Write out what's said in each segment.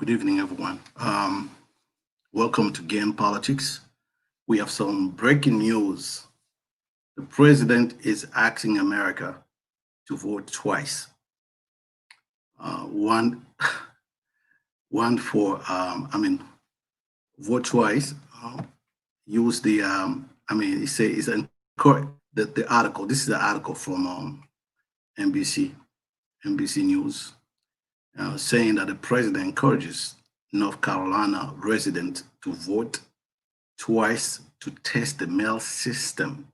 Good evening, everyone. Welcome to GAN Politics. We have some breaking news. The president is asking America to vote twice. One for, vote twice. Use the, it's the article. This is the article from NBC News. Saying that the president encourages North Carolina residents to vote twice to test the mail system.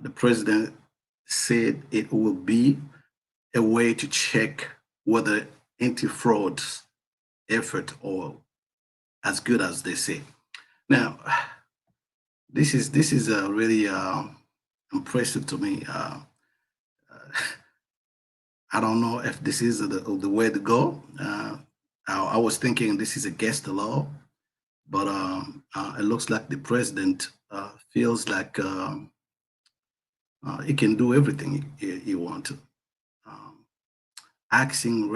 The president said it will be a way to check whether anti-fraud effort are as good as they say. Now, this is really impressive to me. I don't know if this is the way to go. I was thinking this is against the law, but it looks like the president feels like he can do everything he wants. Asking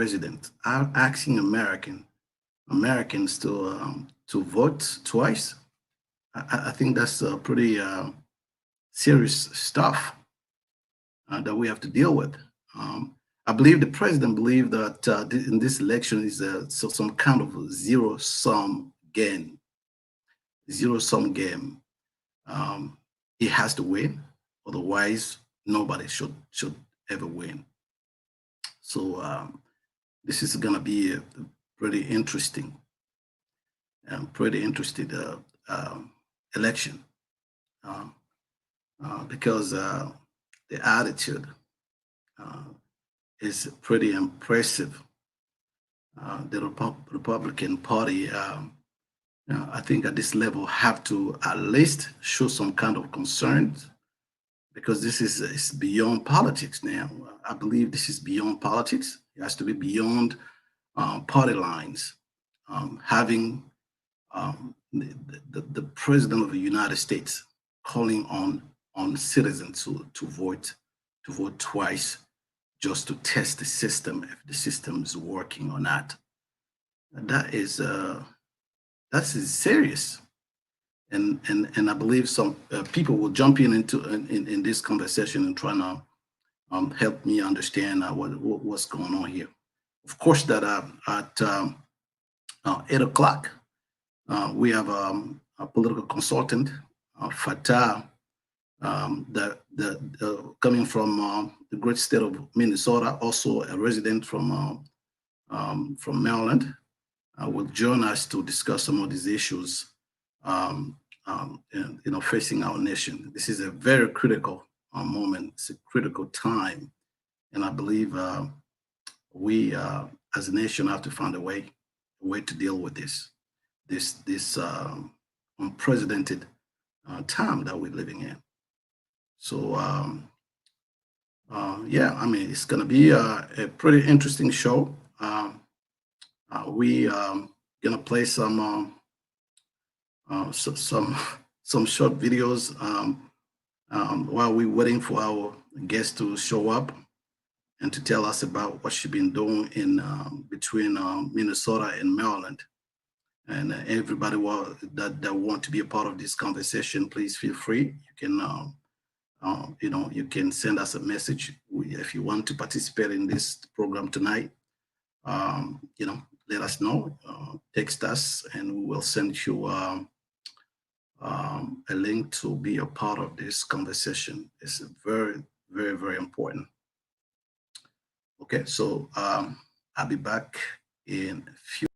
Americans to vote twice. I think that's pretty serious stuff that we have to deal with. I believe the president believed that in this election is some kind of zero-sum game. Zero-sum game. He has to win, otherwise nobody should ever win. So this is going to be a pretty interesting election because the attitude is pretty impressive. The Republican Party, I think at this level, have to at least show some kind of concern, because this is beyond politics now. I believe this is beyond politics. It has to be beyond party lines. Having the president of the United States calling on citizens to vote twice, just to test the system, if the system is working or not. That's serious, and I believe some people will jump in this conversation and try to help me understand what's going on here. Of course, that at 8 o'clock we have a political consultant, Fata. Coming from the great state of Minnesota, also a resident from Maryland, will join us to discuss some of these issues, facing our nation. This is a very critical moment. It's a critical time, and I believe we, as a nation, have to find a way to deal with this unprecedented time that we're living in. So, it's going to be a pretty interesting show. We going to play some short videos while we're waiting for our guest to show up and to tell us about what she's been doing in between Minnesota and Maryland. And everybody that want to be a part of this conversation, please feel free. You can. You can send us a message if you want to participate in this program tonight. Let us know, text us, and we will send you a link to be a part of this conversation. It's very, very, very important. Okay, so I'll be back in a few.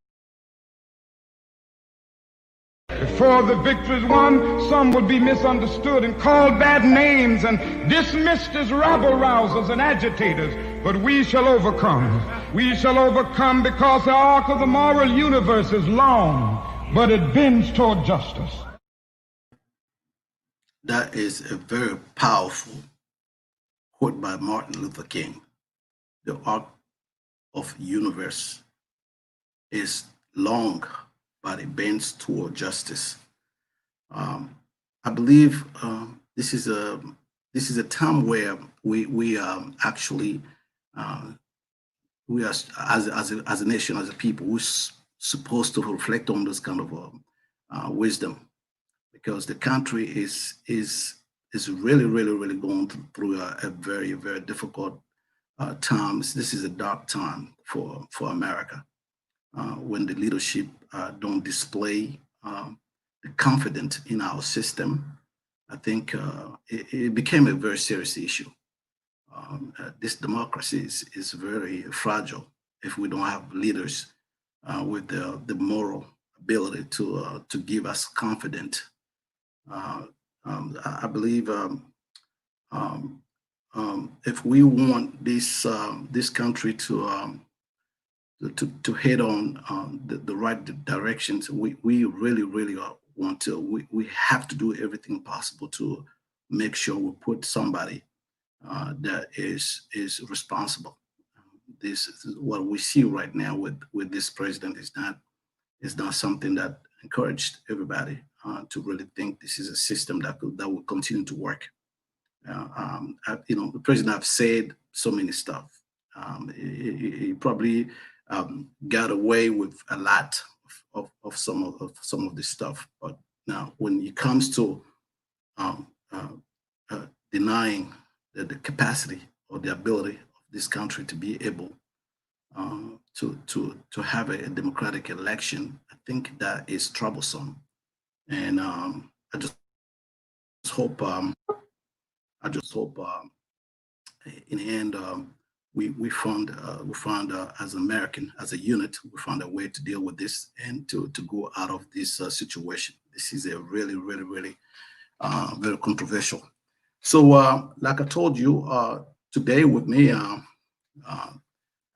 Before the victory is won, some will be misunderstood and called bad names and dismissed as rabble-rousers and agitators. But we shall overcome. We shall overcome because the arc of the moral universe is long, but it bends toward justice. That is a very powerful quote by Martin Luther King. The arc of the universe is long, but it bends toward justice. I believe this is a time where we actually we are as a nation, as a people, supposed to reflect on this kind of wisdom, because the country is really, really, really going through a very, very difficult times. This is a dark time for America when the leadership don't display the confidence in our system. I think it became a very serious issue. This democracy is very fragile if we don't have leaders with the moral ability to give us confidence. I believe if we want this country to head on the right directions, we really, really want to. We have to do everything possible to make sure we put somebody that is responsible. This is what we see right now with this president is not something that encouraged everybody to really think this is a system that will continue to work. The president have said so many stuff. He probably got away with a lot of some of this stuff, but now when it comes to denying the capacity or the ability of this country to be able to have a democratic election, I think that is troublesome. And I just hope in the end we found as American, as a unit, we found a way to deal with this and to go out of this situation. This is a really, really, really very controversial. So like I told you, today with me, I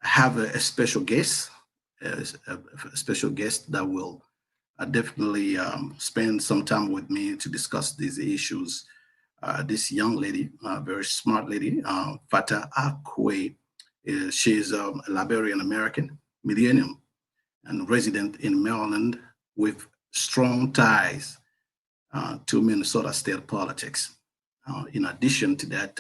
have a special guest, a special guest that will definitely spend some time with me to discuss these issues. This young lady, very smart lady, Fata Acquoi, she's a Liberian-American millennial and resident in Maryland with strong ties to Minnesota state politics. In addition to that,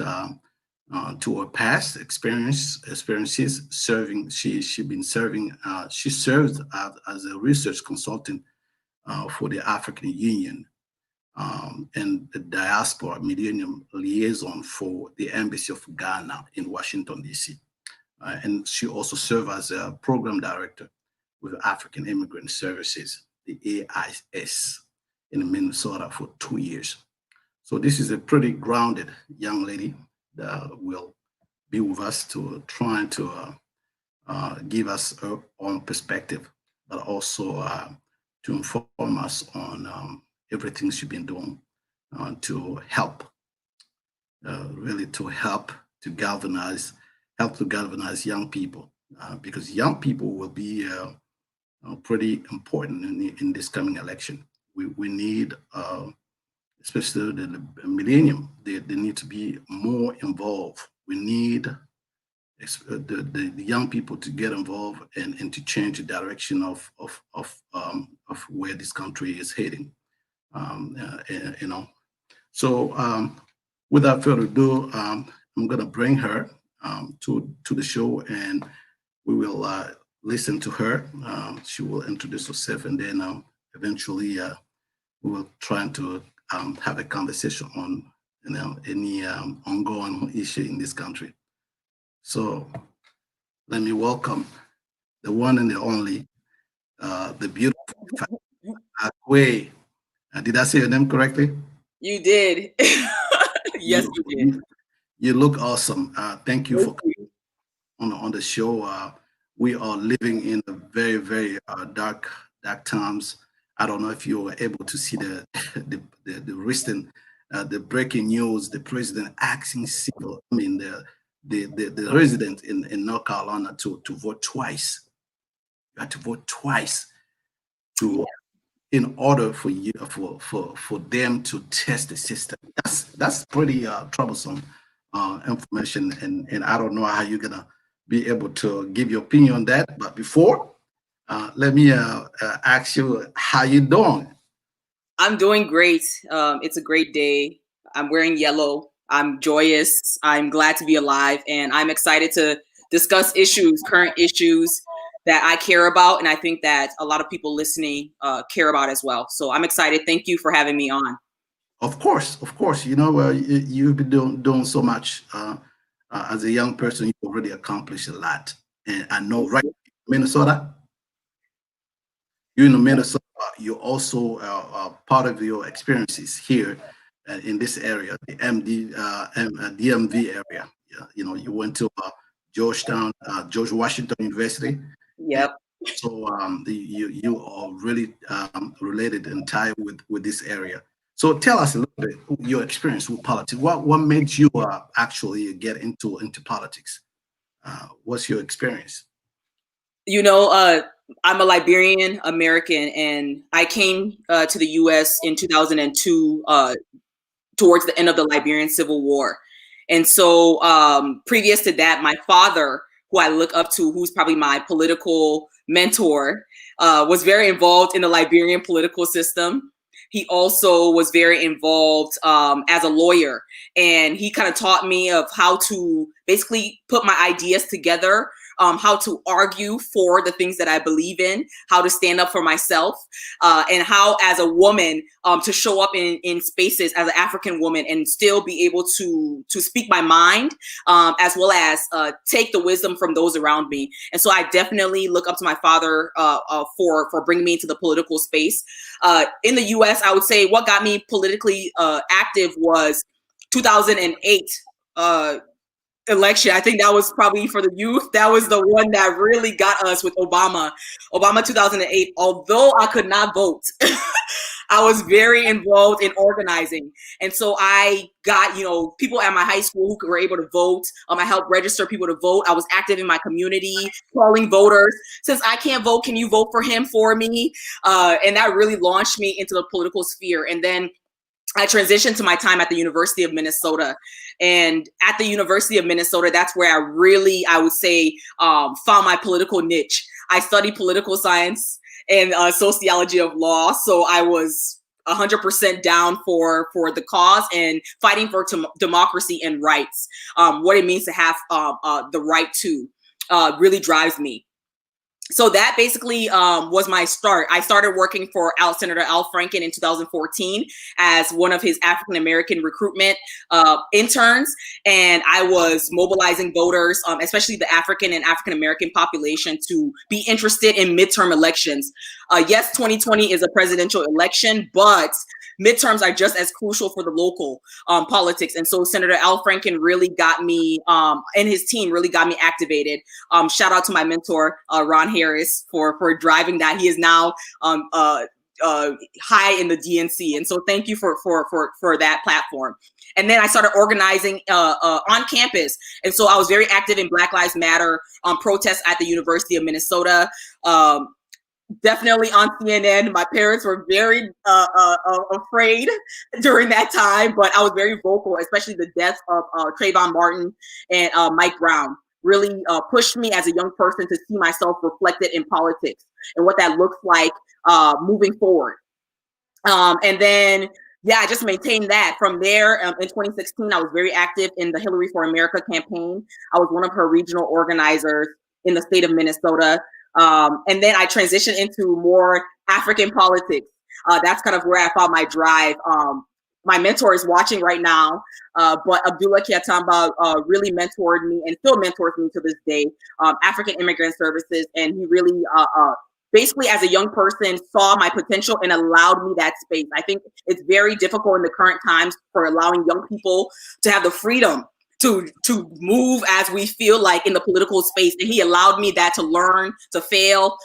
to her past experiences serving, she served as a research consultant for the African Union and the Diaspora Millennial Liaison for the Embassy of Ghana in Washington D.C. And she also served as a program director with African Immigrant Services, the AIS, in Minnesota for 2 years. So this is a pretty grounded young lady that will be with us to try to give us her own perspective, but also to inform us on everything she's been doing to help, really to help to galvanize young people, because young people will be pretty important in this coming election. We need, especially the millennium, they need to be more involved. We need the young people to get involved and to change the direction of where this country is heading. So without further ado, I'm going to bring her to the show, and we will listen to her. She will introduce herself, and then eventually we will try to have a conversation on any ongoing issue in this country. So let me welcome the one and the only, the beautiful Fata Acquoi. Did I say your name correctly? You did. Yes, you did. You look awesome. Thank you for coming on the show. We are living in a very, very dark times. I don't know if you were able to see the recent the breaking news. The president asking the resident in North Carolina to vote twice. You had to vote twice in order for you for them to test the system. That's pretty troublesome information, and I don't know how you're gonna be able to give your opinion on that. But before, let me ask you how you doing. I'm doing great. It's a great day. I'm wearing yellow. I'm joyous. I'm glad to be alive, and I'm excited to discuss issues, current issues, that I care about, and I think that a lot of people listening care about as well. So I'm excited. Thank you for having me on. Of course. You've been doing so much as a young person. You've already accomplished a lot, and I know, right? Minnesota. You're in Minnesota. You also part of your experiences here in this area, the DMV area. You went to Georgetown, George Washington University. Yep. So you are really related and tied with this area. So tell us a little bit your experience with politics. What made you actually get into politics? What's your experience? I'm a Liberian-American, and I came to the U.S. in 2002 towards the end of the Liberian Civil War. And so previous to that, my father, who I look up to, who's probably my political mentor, was very involved in the Liberian political system. He also was very involved as a lawyer, and he kind of taught me of how to basically put my ideas together, how to argue for the things that I believe in, how to stand up for myself, and how as a woman to show up in spaces as an African woman and still be able to speak my mind, as well as take the wisdom from those around me. And so I definitely look up to my father for bringing me into the political space. In the US, I would say what got me politically active was 2008 election. I think that was probably for the youth. That was the one that really got us with Obama 2008. Although I could not vote, I was very involved in organizing. And so I got, people at my high school who were able to vote. I helped register people to vote. I was active in my community, calling voters. Since I can't vote, can you vote for him for me? And that really launched me into the political sphere. And then I transitioned to my time at the University of Minnesota. And at the University of Minnesota, that's where I would say, found my political niche. I studied political science and sociology of law. So I was 100% down for the cause and fighting for democracy and rights. What it means to have the right to really drives me. So that basically was my start. I started working for Senator Al Franken in 2014 as one of his African American recruitment interns, and I was mobilizing voters, especially the African and African American population, to be interested in midterm elections. Yes, 2020 is a presidential election, but midterms are just as crucial for the local politics. And so Senator Al Franken really got me, and his team really got me activated. Shout out to my mentor, Ron Harris, for driving that. He is now high in the DNC. And so thank you for that platform. And then I started organizing on campus. And so I was very active in Black Lives Matter protests at the University of Minnesota. Definitely on CNN. My parents were very afraid during that time, but I was very vocal, especially the death of Trayvon Martin and Mike Brown really pushed me as a young person to see myself reflected in politics and what that looks like moving forward. And then, I just maintained that. From there, in 2016, I was very active in the Hillary for America campaign. I was one of her regional organizers in the state of Minnesota. And then I transitioned into more African politics. That's kind of where I found my drive. My mentor is watching right now, but Abdullah Kiatamba really mentored me and still mentors me to this day, African Immigrant Services. And he really, basically as a young person, saw my potential and allowed me that space. I think it's very difficult in the current times for allowing young people to have the freedom to move as we feel like in the political space. And he allowed me that to learn, to fail,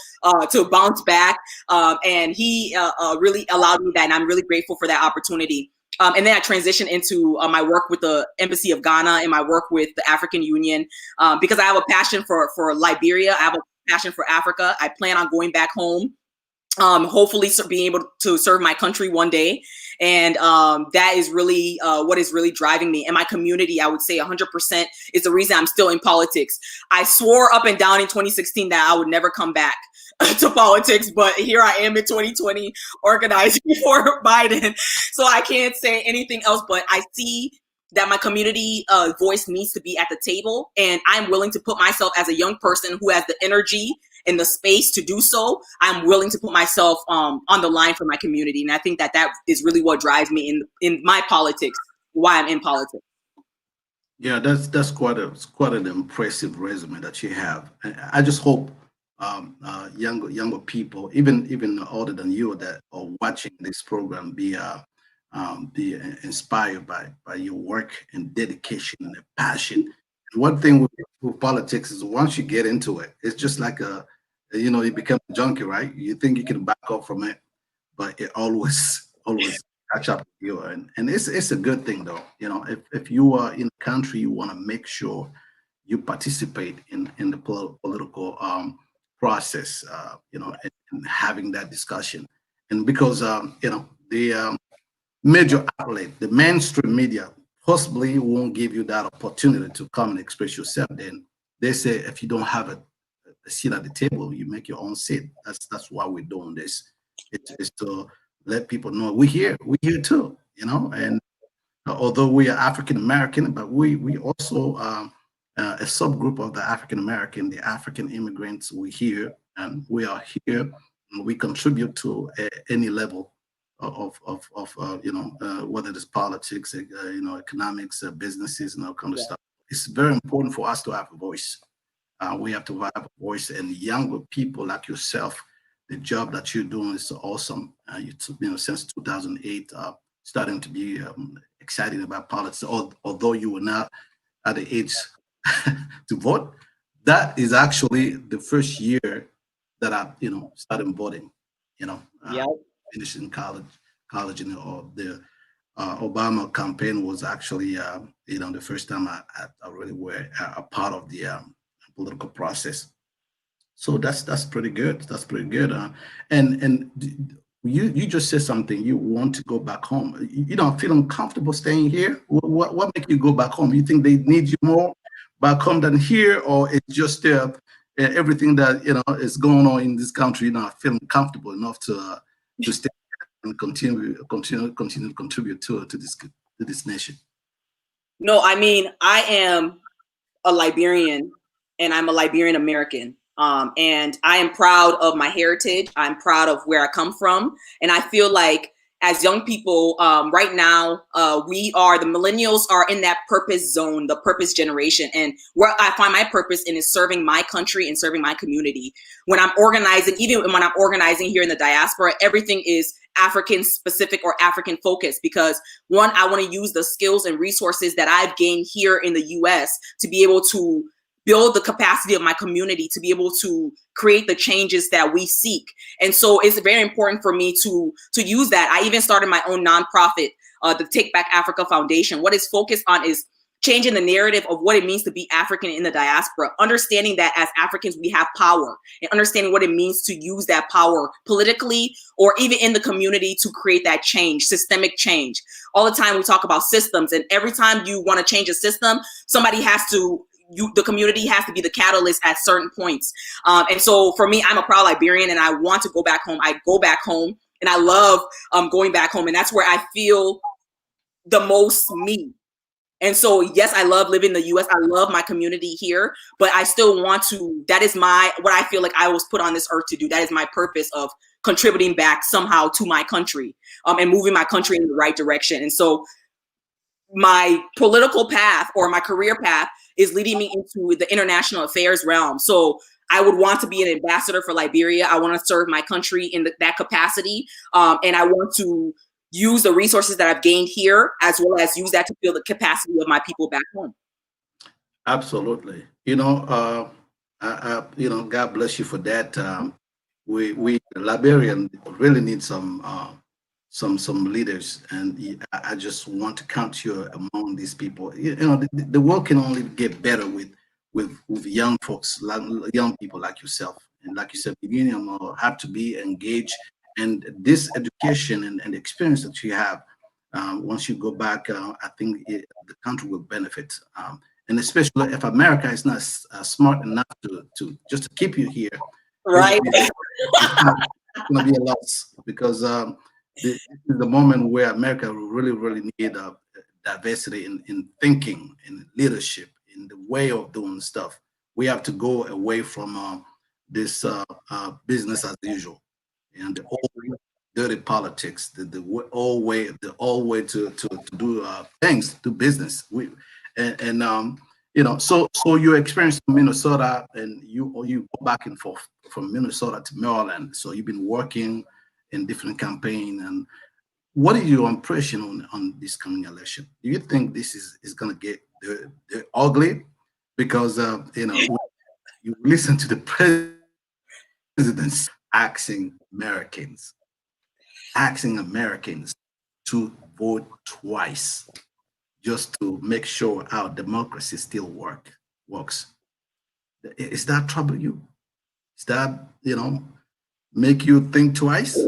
to bounce back. And he really allowed me that. And I'm really grateful for that opportunity. And then I transitioned into my work with the Embassy of Ghana and my work with the African Union, because I have a passion for Liberia. I have a passion for Africa. I plan on going back home, hopefully being able to serve my country one day. And that is really what is really driving me. And my community, I would say 100% is the reason I'm still in politics. I swore up and down in 2016 that I would never come back to politics, but here I am in 2020 organizing for Biden. So I can't say anything else, but I see that my community voice needs to be at the table. And I'm willing to put myself as a young person who has the energy and the space to do so, I'm willing to put myself on the line for my community. And I think that is really what drives me in my politics, why I'm in politics. Yeah, that's quite an impressive resume that you have. I just hope younger people, even older than you, that are watching this program, be inspired by your work and dedication and passion. And one thing with politics is once you get into it, it's just like you become a junkie, right? You think you can back up from it, but it always catch up with you. And it's a good thing though. If you are in a country, you want to make sure you participate in the political process, and having that discussion. And because the major outlet, the mainstream media, possibly won't give you that opportunity to come and express yourself. Then they say if you don't have a seat at the table, you make your own seat. That's why we're doing this. It's to let people know we're here too, and although we are African American, but we also a subgroup of the African American, the African immigrants. We're here, and we are here, and we contribute to any level of whether it's politics, economics, businesses, and all kind of stuff. It's very important for us to have a voice. We have to have a voice, and younger people like yourself, the job that you're doing is awesome. Since 2008, starting to be excited about politics, although you were not at the age to vote. That is actually the first year that I, started voting. Finishing college, and the Obama campaign was actually, the first time I really were a part of the political process. So that's pretty good. That's pretty good. And you just said something. You want to go back home. You don't feel uncomfortable staying here. What make you go back home? You think they need you more back home than here, or it's just everything that is going on in this country? You're not feeling comfortable enough to stay and continue to contribute to this nation. No, I mean, I am a Liberian, and I'm a Liberian-American. And I am proud of my heritage. I'm proud of where I come from. And I feel like as young people right now, the millennials are in that purpose zone, the purpose generation. And where I find my purpose in is serving my country and serving my community. When I'm organizing, even when I'm organizing here in the diaspora, everything is African specific or African focused, because one, I want to use the skills and resources that I've gained here in the US to be able to build the capacity of my community to be able to create the changes that we seek. And so it's very important for me to use that. I even started my own nonprofit, the Take Back Africa Foundation. What it's focused on is changing the narrative of what it means to be African in the diaspora, understanding that as Africans, we have power, and understanding what it means to use that power politically or even in the community to create that change, systemic change. All the time we talk about systems, and every time you want to change a system, the community has to be the catalyst at certain points. And so for me, I'm a proud Liberian, and I want to go back home. I go back home, and I love going back home. And that's where I feel the most me. And so, yes, I love living in the US. I love my community here, but I still want to, that is what I feel like I was put on this earth to do. That is my purpose of contributing back somehow to my country and moving my country in the right direction. And so my political path or my career path is leading me into the international affairs realm. So I would want to be an ambassador for Liberia. I want to serve my country in that capacity. And I want to use the resources that I've gained here, as well as use that to build the capacity of my people back home. Absolutely. God bless you for that. We Liberian really need some leaders, and I just want to count you among these people. The world can only get better with young folks, young people like yourself. And like you said, beginning have to be engaged. And this education and the experience that you have, once you go back, I think the country will benefit. And especially if America is not smart enough to just to keep you here, right? It's going to be a loss, because this is the moment where America will really need diversity in thinking, in leadership, in the way of doing stuff. We have to go away from this business as usual and the old dirty politics, the old way to do things, do business. So your experience in Minnesota, and you go back and forth from Minnesota to Maryland. So you've been working in different campaigns. And what is your impression on this coming election? Do you think this is going to get ugly? Because you listen to the president asking Americans to vote twice just to make sure our democracy still works. Is that trouble you? Is that, make you think twice?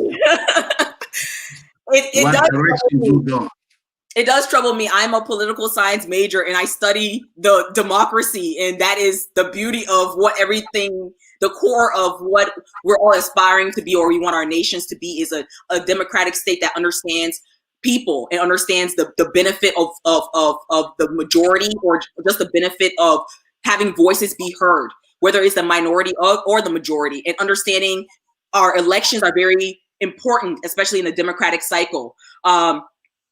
It does trouble me. I'm a political science major and I study the democracy, and that is the beauty of the core of what we're all aspiring to be, or we want our nations to be, is a democratic state that understands people and understands the benefit of the majority, or just the benefit of having voices be heard, whether it's the minority or the majority. And understanding our elections are very important, especially in the democratic cycle.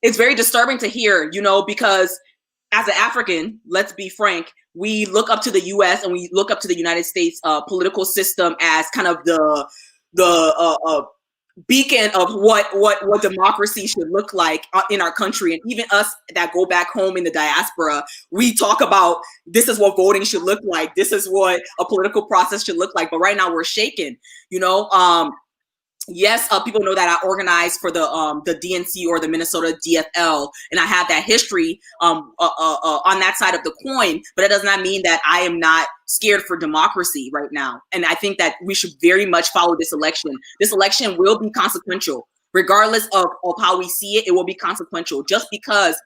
It's very disturbing to hear, because as an African, let's be frank, we look up to the U.S. and we look up to the United States political system as kind of the beacon of what democracy should look like in our country. And even us that go back home in the diaspora, we talk about this is what voting should look like. This is what a political process should look like. But right now we're shaken, Yes, people know that I organized for the DNC, or the Minnesota DFL, and I have that history on that side of the coin. But it does not mean that I am not scared for democracy right now. And I think that we should very much follow this election. This election will be consequential, regardless of how we see it. It will be consequential, just because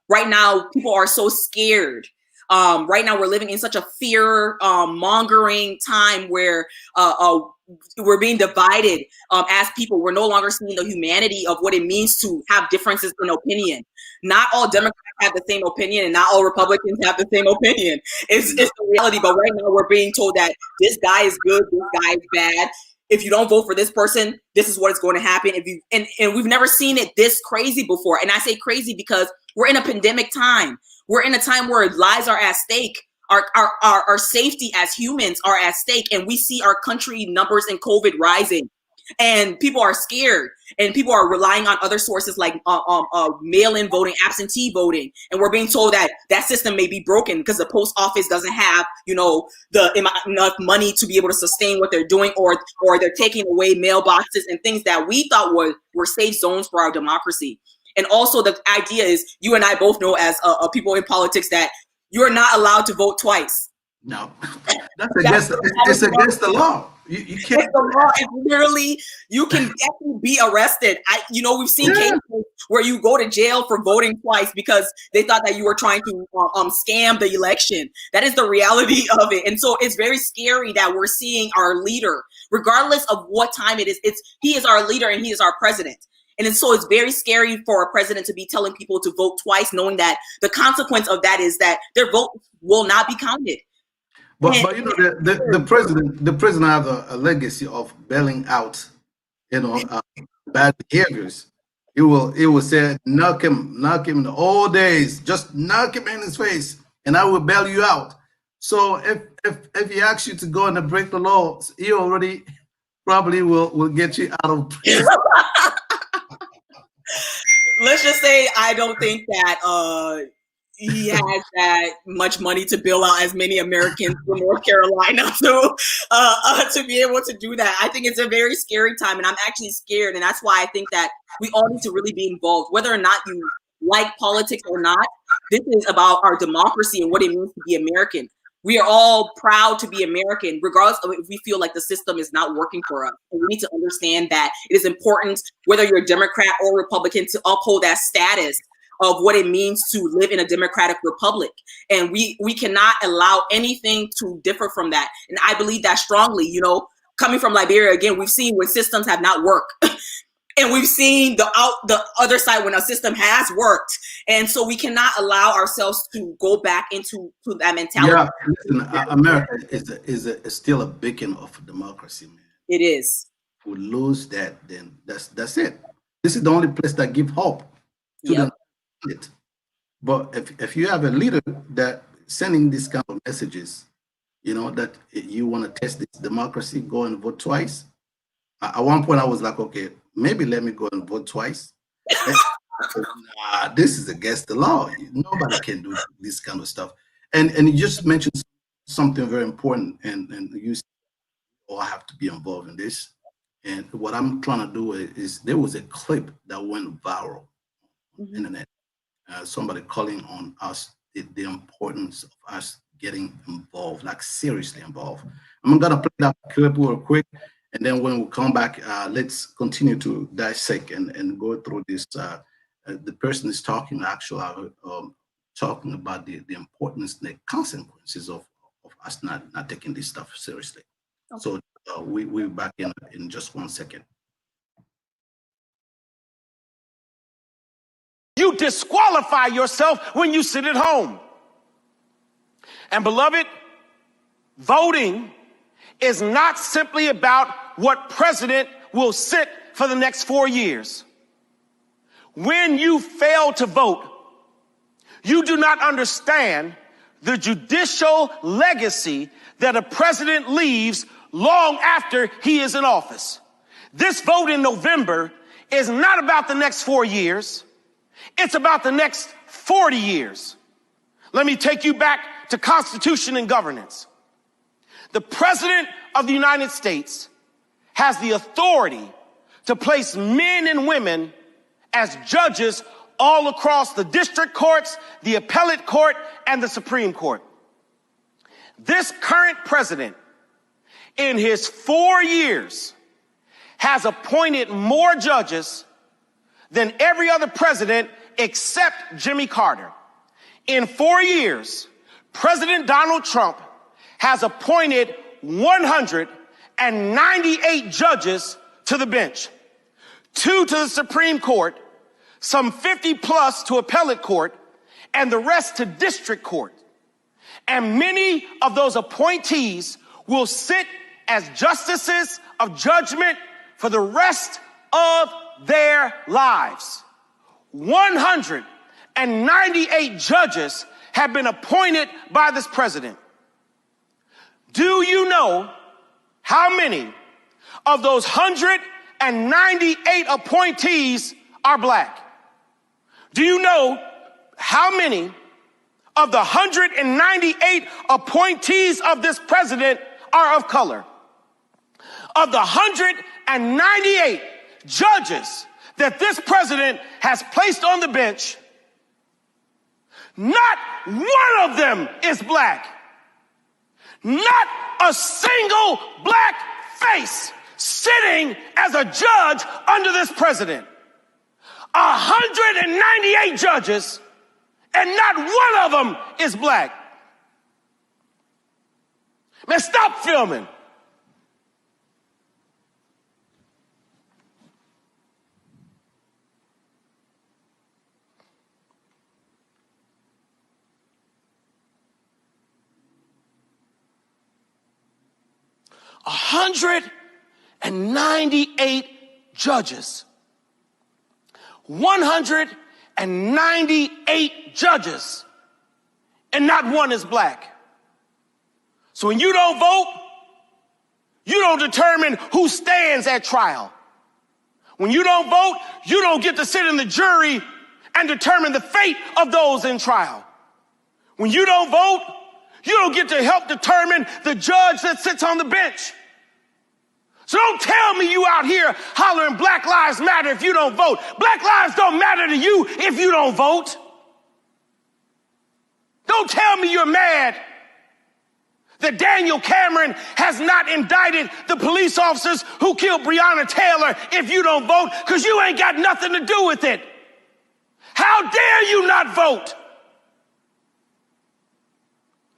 right now people are so scared. Right now we're living in such a fear mongering time where we're being divided as people. We're no longer seeing the humanity of what it means to have differences in opinion. Not all Democrats have the same opinion, and not all Republicans have the same opinion. It's the reality. But right now we're being told that this guy is good, this guy is bad. If you don't vote for this person, this is what is going to happen. And we've never seen it this crazy before. And I say crazy because we're in a pandemic time. We're in a time where lives are at stake. Our safety as humans are at stake, and we see our country numbers in COVID rising, and people are scared, and people are relying on other sources like mail-in voting, absentee voting, and we're being told that system may be broken because the post office doesn't have enough money to be able to sustain what they're doing, or they're taking away mailboxes and things that we thought were safe zones for our democracy. And also the idea is, you and I both know as people in politics, that you're not allowed to vote twice. No, it's against the law. You can't. It's the law. It's literally, you can definitely be arrested. We've seen cases where you go to jail for voting twice because they thought that you were trying to scam the election. That is the reality of it. And so it's very scary that we're seeing our leader, regardless of what time it is, he is our leader and he is our president. And so it's very scary for a president to be telling people to vote twice, knowing that the consequence of that is that their vote will not be counted. But the president has a legacy of bailing out, bad behaviors. He will say, knock him in the old days, just knock him in his face, and I will bail you out. So if he asks you to go and break the law, he already probably will get you out of prison. Let's just say I don't think that he has that much money to bail out as many Americans from North Carolina to be able to do that. I think it's a very scary time, and I'm actually scared, and that's why I think that we all need to really be involved, whether or not you like politics or not. This is about our democracy and what it means to be American. We are all proud to be American, regardless of if we feel like the system is not working for us. And we need to understand that it is important, whether you're a Democrat or Republican, to uphold that status of what it means to live in a democratic republic. And we cannot allow anything to differ from that. And I believe that strongly. Coming from Liberia, again, we've seen when systems have not worked. And we've seen the other side when a system has worked. And so we cannot allow ourselves to go back into that mentality. Yeah, listen, America is still a beacon of democracy, man. It is. If we lose that, then that's it. This is the only place that gives hope to Yep. them. But if you have a leader that sending these kind of messages, you know, that you want to test this democracy, go and vote twice. At one point, I was like, okay, maybe let me go and vote twice. Nah, this is against the law. Nobody can do this kind of stuff. And you just mentioned something very important, and you all have to be involved in this. And what I'm trying to do is there was a clip that went viral on the internet. Somebody calling on us the importance of us getting involved, like seriously involved. I'm gonna play that clip real quick, and then when we come back, let's continue to dissect and go through this. The person is talking actually talking about the importance, the consequences of us not taking this stuff seriously. Okay. So we're back in just 1 second. You disqualify yourself when you sit at home. And beloved, voting is not simply about what president will sit for the next 4 years. When you fail to vote, you do not understand the judicial legacy that a president leaves long after he is in office. This vote in November is not about the next 4 years. It's about the next 40 years. Let me take you back to Constitution and governance. The President of the United States has the authority to place men and women as judges all across the district courts, the appellate court, and the Supreme Court. This current president, in his 4 years, has appointed more judges than every other president except Jimmy Carter. In 4 years, President Donald Trump has appointed 198 judges to the bench, 2 to the Supreme Court, some 50 plus to appellate court, and the rest to district court. And many of those appointees will sit as justices of judgment for the rest of their lives. 198 judges have been appointed by this president. Do you know how many of those 198 appointees are black? Do you know how many of the 198 appointees of this president are of color? Of the 198 judges that this president has placed on the bench, not one of them is black. Not a single black face sitting as a judge under this president. 198 judges, and not one of them is black. Man, stop filming. A 198 judges. 198 judges, and not one is black. So when you don't vote, you don't determine who stands at trial. When you don't vote, you don't get to sit in the jury and determine the fate of those in trial. When you don't vote, you don't get to help determine the judge that sits on the bench. So don't tell me you out here hollering Black Lives Matter if you don't vote. Black lives don't matter to you if you don't vote. Don't tell me you're mad that Daniel Cameron has not indicted the police officers who killed Breonna Taylor if you don't vote, because you ain't got nothing to do with it. How dare you not vote?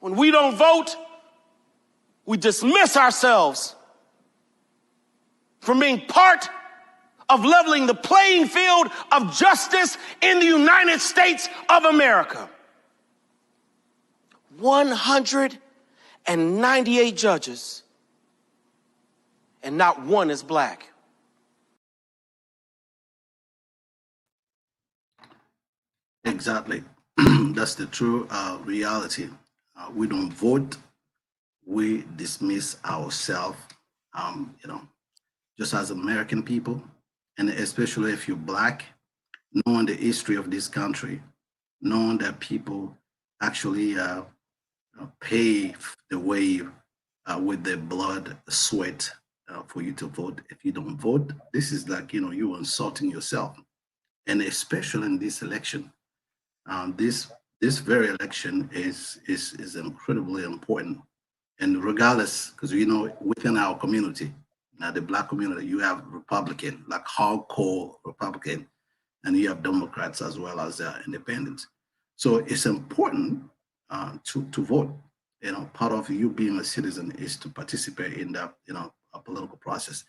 When we don't vote, we dismiss ourselves from being part of leveling the playing field of justice in the United States of America. 198 judges, and not one is black. Exactly. That's the true reality. We don't vote. We dismiss ourselves, just as American people, and especially if you're black, knowing the history of this country, knowing that people actually pay the way with their blood, sweat for you to vote. If you don't vote, this is like, you're insulting yourself. And especially in this election, this very election is incredibly important. And regardless, because within our community, the black community, you have Republican, like hardcore Republican, and you have Democrats as well as independents. So it's important to vote. Part of you being a citizen is to participate in that, a political process.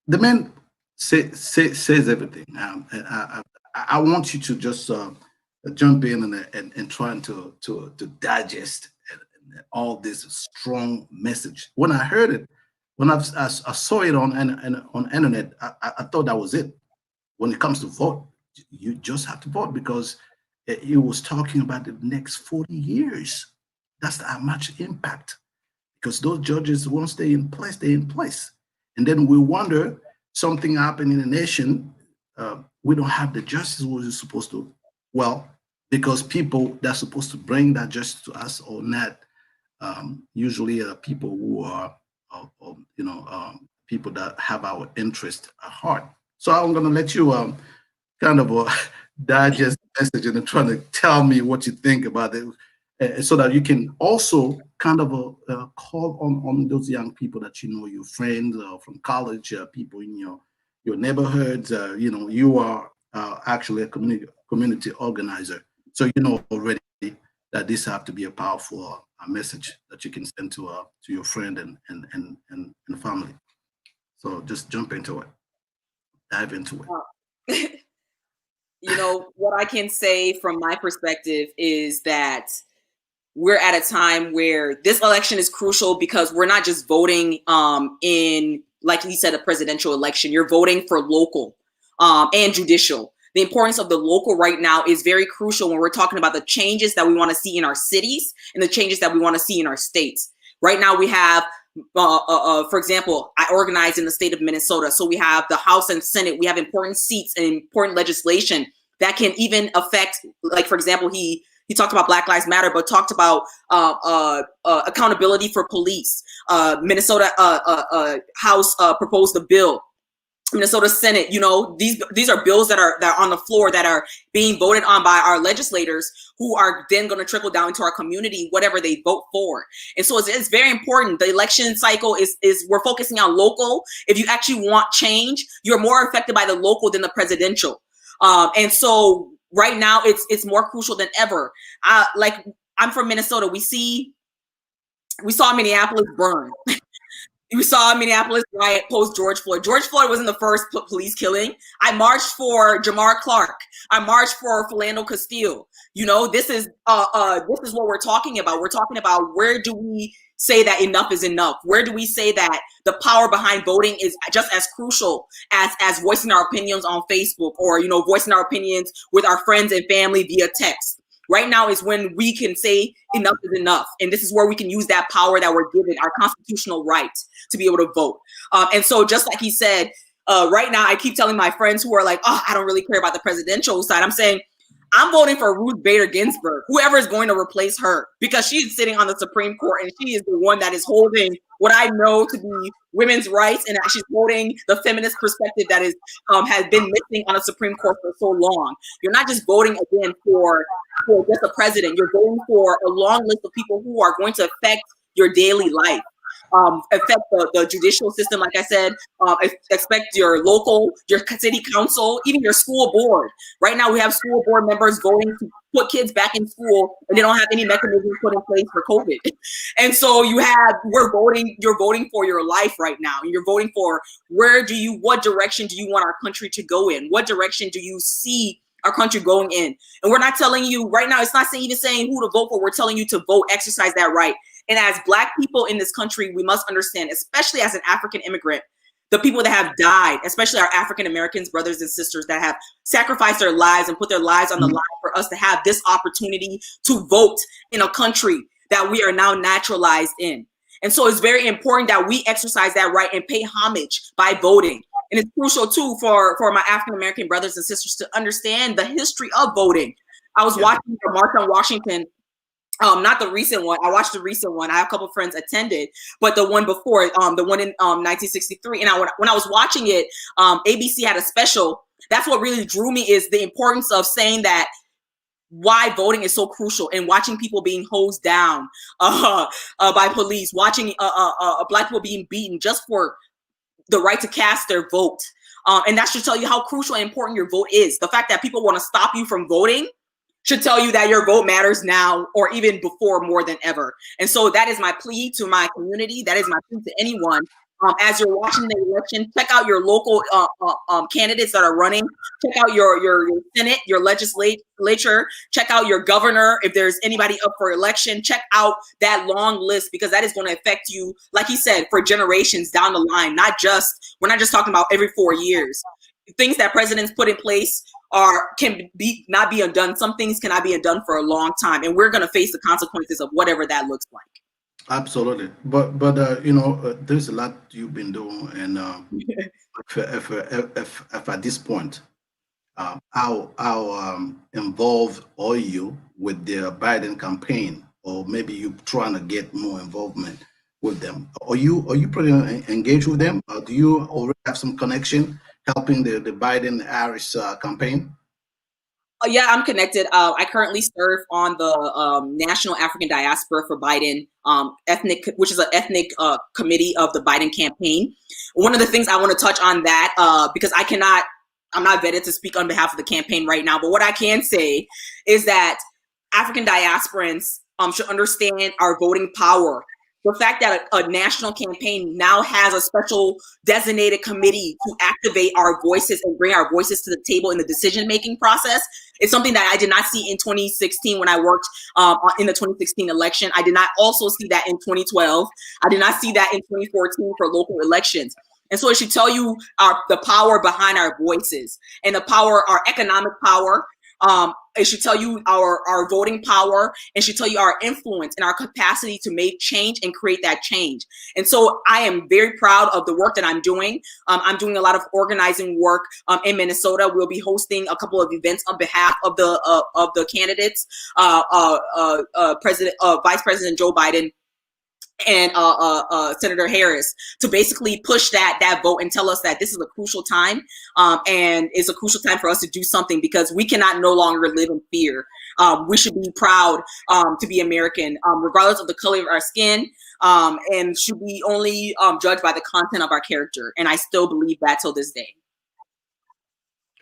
The man says everything. I want you to just jump in and trying to digest all this strong message. When I heard it, when I saw it on internet, I thought that was it. When it comes to vote, you just have to vote, because it was talking about the next 40 years. That's how much impact, because those judges, once they're in place, they're in place. And then we wonder, something happened in the nation, we don't have the justice we're supposed to. Well, because people that's supposed to bring that justice to us or not, usually people who are, people that have our interest at heart. So I'm going to let you kind of digest the message and trying to tell me what you think about it, so that you can also kind of call on those young people that your friends from college, people in your neighborhoods. You are actually a community organizer, so you know already that this have to be a powerful message that you can send to your friend and family. So just jump into it, dive into it. What I can say from my perspective is that we're at a time where this election is crucial, because we're not just voting in, like you said, a presidential election. You're voting for local and judicial. The importance of the local right now is very crucial when we're talking about the changes that we want to see in our cities and the changes that we want to see in our states. Right now we have, for example, I organize in the state of Minnesota. So we have the House and Senate. We have important seats and important legislation that can even affect, like, for example, he talked about Black Lives Matter, but talked about accountability for police. Minnesota House proposed a bill. Minnesota Senate, these are bills that are on the floor that are being voted on by our legislators, who are then going to trickle down into our community, whatever they vote for. And so it's very important. The election cycle is we're focusing on local. If you actually want change, you're more affected by the local than the presidential. And so right now it's more crucial than ever. Like, I'm from Minnesota. We saw Minneapolis burn. We saw Minneapolis riot post George Floyd. George Floyd wasn't the first police killing. I marched for Jamar Clark. I marched for Philando Castile. This is what we're talking about. We're talking about, where do we say that enough is enough? Where do we say that the power behind voting is just as crucial as voicing our opinions on Facebook, or voicing our opinions with our friends and family via text? Right now is when we can say enough is enough. And this is where we can use that power that we're given, our constitutional right to be able to vote. And so just like he said, right now, I keep telling my friends who are like, oh, I don't really care about the presidential side. I'm saying, I'm voting for Ruth Bader Ginsburg, whoever is going to replace her, because she's sitting on the Supreme Court, and she is the one that is holding what I know to be women's rights, and she's holding the feminist perspective that is has been missing on the Supreme Court for so long. You're not just voting again for just a president. You're voting for a long list of people who are going to affect your daily life. affect the judicial system. Like I said, expect your local, your city council, even your school board. Right now, we have school board members voting to put kids back in school, and they don't have any mechanisms put in place for COVID. And so you're voting for your life right now. You're voting for what direction do you want our country to go in? What direction do you see our country going in? And we're not telling you right now, it's not even saying who to vote for. We're telling you to vote, exercise that right. And as Black people in this country, we must understand, especially as an African immigrant, the people that have died, especially our African Americans, brothers and sisters that have sacrificed their lives and put their lives on the line for us to have this opportunity to vote in a country that we are now naturalized in. And so it's very important that we exercise that right and pay homage by voting. And it's crucial too for my African American brothers and sisters to understand the history of voting. I was watching the March on Washington. Not the recent one. I watched the recent one. I have a couple of friends attended, but the one before, the one in 1963. And when I was watching it, ABC had a special. That's what really drew me, is the importance of saying that why voting is so crucial, and watching people being hosed down by police, watching Black people being beaten just for the right to cast their vote. And that should tell you how crucial and important your vote is. The fact that people want to stop you from voting should tell you that your vote matters now, or even before, more than ever. And so that is my plea to my community. That is my plea to anyone. As you're watching the election, check out your local candidates that are running. Check out your Senate, your legislature. Check out your governor. If there's anybody up for election, check out that long list, because that is going to affect you, like he said, for generations down the line. We're not just talking about every 4 years. Things that presidents put in place not be undone. Some things cannot be undone for a long time, and we're going to face the consequences of whatever that looks like. Absolutely, but there's a lot you've been doing, and if at this point, how involved are you with the Biden campaign, or maybe you're trying to get more involvement with them? Are you pretty engaged with them? Do you already have some connection helping the Biden-Harris campaign? Yeah, I'm connected. I currently serve on the National African Diaspora for Biden, which is an ethnic committee of the Biden campaign. One of the things I want to touch on that, because I'm not vetted to speak on behalf of the campaign right now, but what I can say is that African diasporans should understand our voting power. The fact that a national campaign now has a special designated committee to activate our voices and bring our voices to the table in the decision-making process is something that I did not see in 2016 when I worked in the 2016 election. I did not also see that in 2012. I did not see that in 2014 for local elections. And so it should tell you the power behind our voices and the power, our economic power. It should tell you our voting power, and should tell you our influence and our capacity to make change and create that change. And so I am very proud of the work that I'm doing. I'm doing a lot of organizing work in Minnesota. We'll be hosting a couple of events on behalf of the candidates, Vice President Joe Biden and Senator Harris, to basically push that vote and tell us that this is a crucial time, and it's a crucial time for us to do something, because we cannot no longer live in fear. We should be proud to be American, regardless of the color of our skin, and should be only judged by the content of our character. And I still believe that till this day.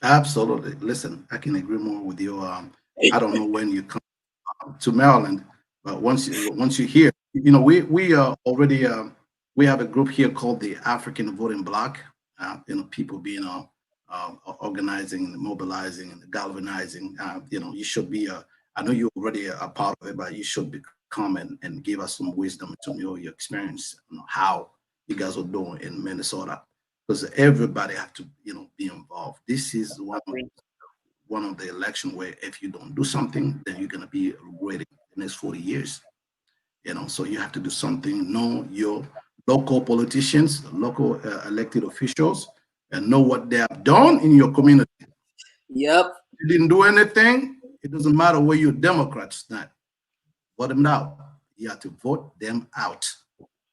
Absolutely. Listen, I can agree more with you. I don't know when you come to Maryland, but once you hear, we are already we have a group here called the African Voting Bloc. People being organizing, and mobilizing, and galvanizing. You should be. I know you're already a part of it, but you should come and give us some wisdom to know your experience, how you guys are doing in Minnesota, because everybody have to be involved. This is one of the election where if you don't do something, then you're gonna be regretting the next 40 years. So you have to do something. Know your local politicians, local elected officials, and know what they have done in your community. Yep. If you didn't do anything, it doesn't matter where you're Democrats, not vote them out. You have to vote them out.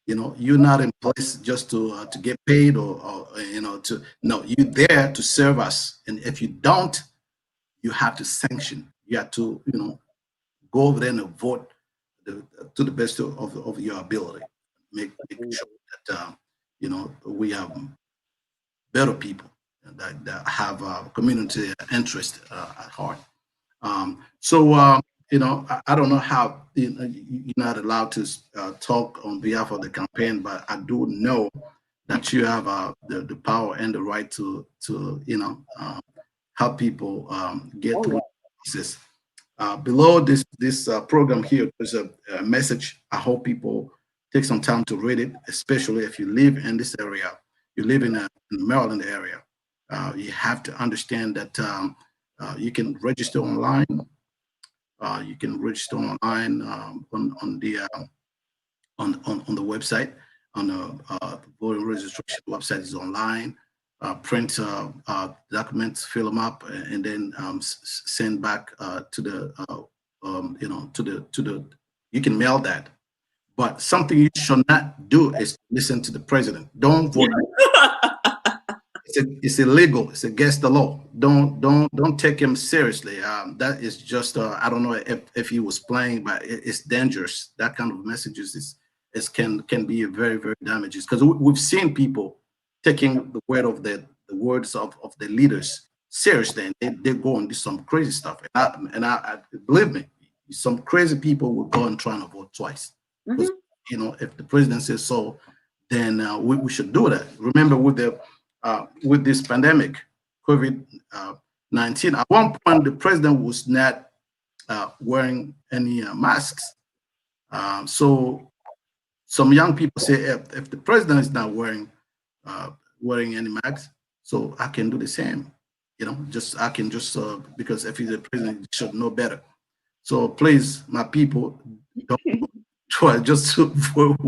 You're not in place just to get paid or you're there to serve us. And if you don't, you have to sanction. You have to go over there and vote to the best of your ability. make sure that we have better people that have community interest at heart. I don't know how you're not allowed to talk on behalf of the campaign, but I do know that you have the power and the right to help people get through this. Below this program here, there's a message. I hope people take some time to read it, especially if you live in this area. You live in the Maryland area. You have to understand that you can register online. You can register online on the website. On the voter registration website is online. Print documents, fill them up, and then send back to the you can mail that. But something you should not do is listen to the president. Don't vote. It's illegal. It's against the law. Don't take him seriously. That is just I don't know if he was playing, but it's dangerous. That kind of messages can be very, very damaging, because we've seen people taking the word of the words of the leaders seriously, and they go and do some crazy stuff. And I believe me, some crazy people will go and try and vote twice. Because, if the president says so, then we should do that. Remember, with this pandemic, COVID-19, at one point the president was not wearing any masks. So some young people say, if the president is not wearing any masks, so I can do the same. I can just because if he's a president, he should know better. So please, my people, don't try just to vote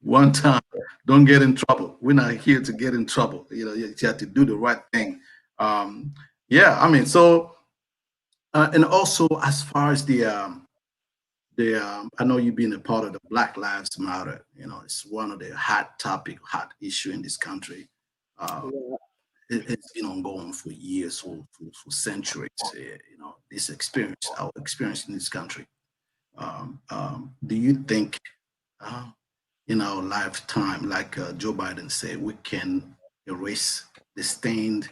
one time. Don't get in trouble. We're not here to get in trouble. You have to do the right thing. And also as far as I know you've been a part of the Black Lives Matter. It's one of the hot issue in this country. It's been ongoing for years, for centuries. Our experience in this country. Do you think in our lifetime, like Joe Biden said, we can erase the stain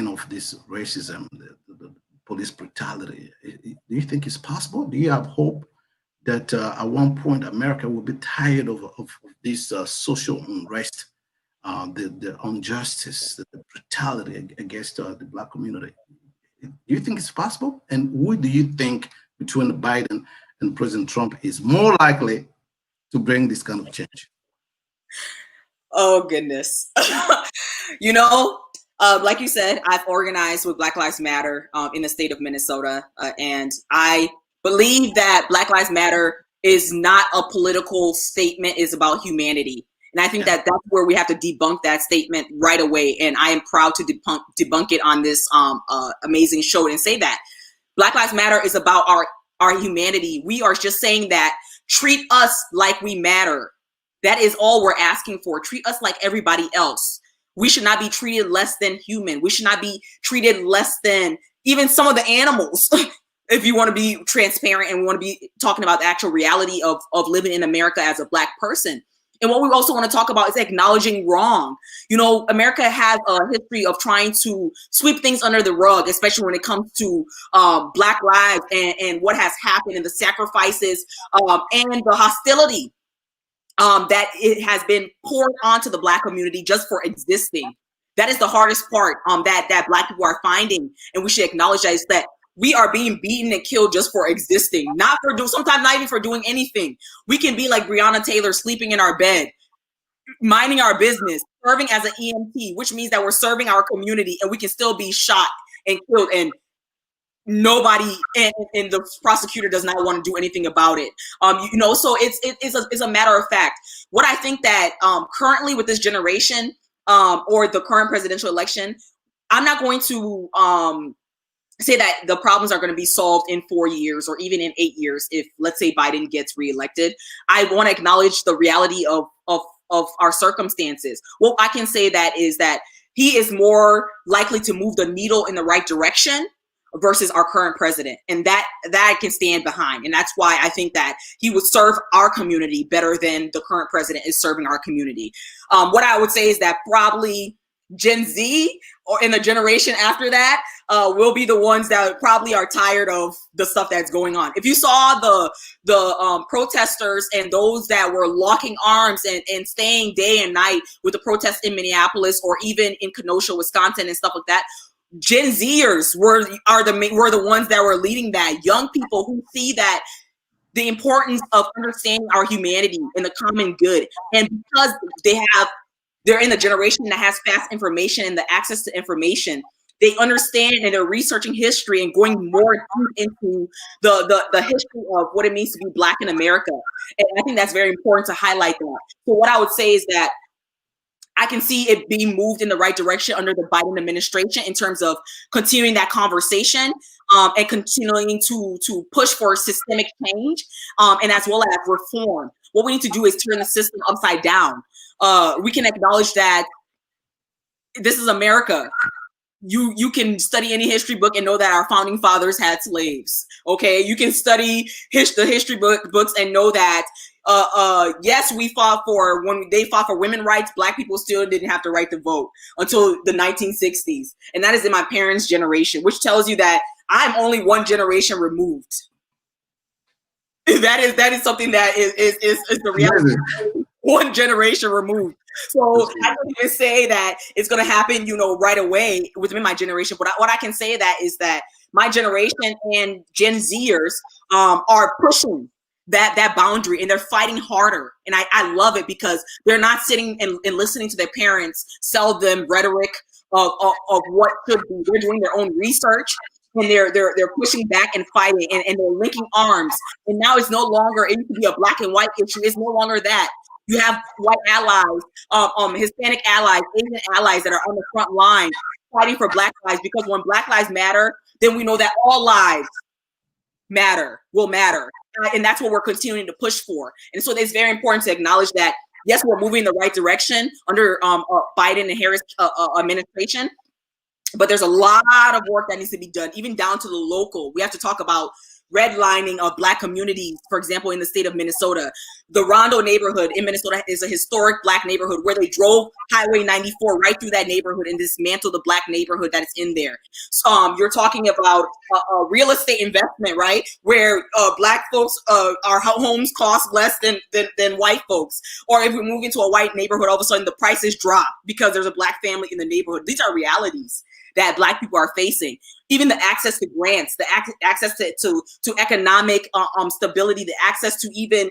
of this racism, the police brutality? Do you think it's possible? Do you have hope that at one point America will be tired of this social unrest, the injustice, the brutality against the Black community? Do you think it's possible? And who do you think between Biden and President Trump is more likely to bring this kind of change? Oh, goodness. Like you said, I've organized with Black Lives Matter in the state of Minnesota. And I believe that Black Lives Matter is not a political statement, it's about humanity. And I think that that's where we have to debunk that statement right away. And I am proud to debunk it on this amazing show and say that Black Lives Matter is about our humanity. We are just saying that treat us like we matter. That is all we're asking for. Treat us like everybody else. We should not be treated less than human. We should not be treated less than even some of the animals. If you want to be transparent and we want to be talking about the actual reality of living in America as a Black person. And what we also want to talk about is acknowledging wrong. America has a history of trying to sweep things under the rug, especially when it comes to Black lives and what has happened and the sacrifices and the hostility that it has been poured onto the Black community just for existing. That is the hardest part that Black people are finding. And we should acknowledge that is that we are being beaten and killed just for existing, sometimes not even for doing anything. We can be like Breonna Taylor, sleeping in our bed, minding our business, serving as an EMT, which means that we're serving our community, and we can still be shot and killed, and nobody and the prosecutor does not want to do anything about it. So it's a matter of fact. What I think that currently with this generation or the current presidential election, I'm not going to say that the problems are going to be solved in 4 years or even in 8 years if, let's say, Biden gets reelected. I want to acknowledge the reality of our circumstances. What I can say that is that he is more likely to move the needle in the right direction versus our current president. And that I can stand behind. And that's why I think that he would serve our community better than the current president is serving our community. What I would say is that probably Gen Z or in the generation after that will be the ones that probably are tired of the stuff that's going on. If you saw the protesters and those that were locking arms and staying day and night with the protests in Minneapolis or even in Kenosha, Wisconsin and stuff like that, Gen Zers were the ones that were leading that. Young people who see that the importance of understanding our humanity and the common good, and because they're in the generation that has fast information and the access to information, they understand and they're researching history and going more deep into the history of what it means to be Black in America. And I think that's very important to highlight that. So what I would say is that I can see it being moved in the right direction under the Biden administration in terms of continuing that conversation and continuing to push for systemic change and as well as reform. What we need to do is turn the system upside down. We can acknowledge that this is America. You can study any history book and know that our founding fathers had slaves. Okay, you can study the history books and know that yes, when they fought for women's rights, Black people still didn't have the right to vote until the 1960s, and that is in my parents' generation, which tells you that I'm only one generation removed. That is something that is the reality. One generation removed. So I don't even say that it's going to happen, right away within my generation. But what I can say is that my generation and Gen Zers are pushing that boundary, and they're fighting harder. And I love it because they're not sitting and listening to their parents sell them rhetoric of what should be. They're doing their own research. And they're pushing back and fighting, and they're linking arms. And now it's no longer, it used to be a Black and white issue. It's no longer that. You have white allies, Hispanic allies, Asian allies that are on the front line fighting for Black lives, because when Black lives matter, then we know that all lives will matter. And that's what we're continuing to push for. And so it's very important to acknowledge that, yes, we're moving in the right direction under Biden and Harris administration. But there's a lot of work that needs to be done, even down to the local. We have to talk about redlining of Black communities, for example, in the state of Minnesota. The Rondo neighborhood in Minnesota is a historic Black neighborhood where they drove Highway 94 right through that neighborhood and dismantled the Black neighborhood that is in there. You're talking about real estate investment, right? Where Black folks, our homes cost less than white folks. Or if we move into a white neighborhood, all of a sudden the prices drop because there's a Black family in the neighborhood. These are realities that Black people are facing. Even the access to grants, the access to economic stability, the access to even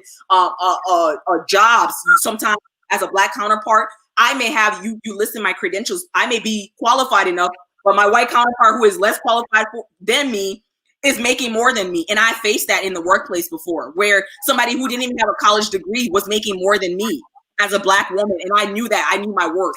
jobs. Sometimes as a Black counterpart, I may have you listen my credentials. I may be qualified enough, but my white counterpart who is less qualified than me is making more than me. And I faced that in the workplace before, where somebody who didn't even have a college degree was making more than me as a Black woman. And I knew that. I knew my worth.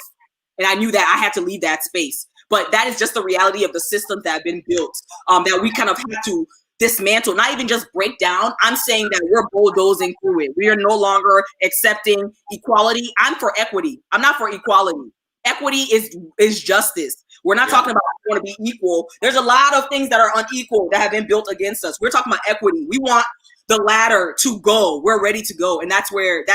And I knew that I had to leave that space. But that is just the reality of the systems that have been built, that we kind of have to dismantle, not even just break down. I'm saying that we're bulldozing through it. We are no longer accepting equality. I'm for equity. I'm not for equality. Equity is justice. We're not talking about we want to be equal. There's a lot of things that are unequal that have been built against us. We're talking about equity. We want the ladder to go. We're ready to go. And that's where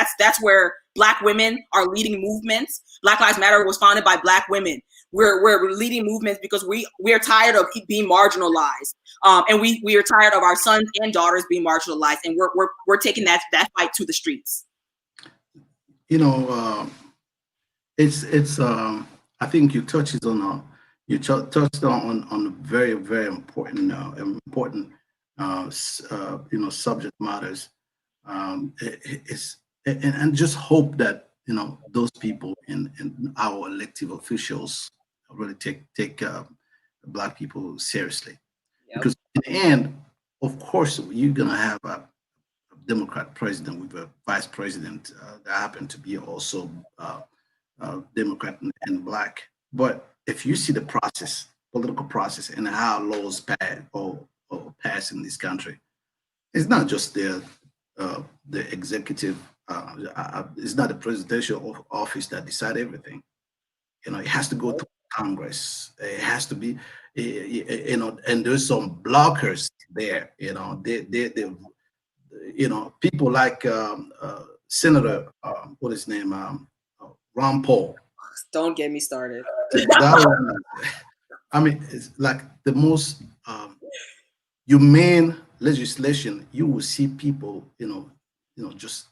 Black women are leading movements. Black Lives Matter was founded by Black women. We're leading movements because we are tired of being marginalized, and we are tired of our sons and daughters being marginalized, and we're taking that fight to the streets. It's I think you touched on a very, very important subject matters. And just hope that those people in our elective officials really take Black people seriously. Yep. Because in the end, of course, you're gonna have a Democrat president with a vice president that happen to be also Democrat and Black. But if you see the political process and how laws pass in this country, it's not just the executive. It's not the presidential office that decide everything. It has to go to Congress. It has to be, and there's some blockers there. People like Senator, what is his name, Ron Paul. Don't get me started. That one, I mean, it's like the most humane legislation. You will see people, just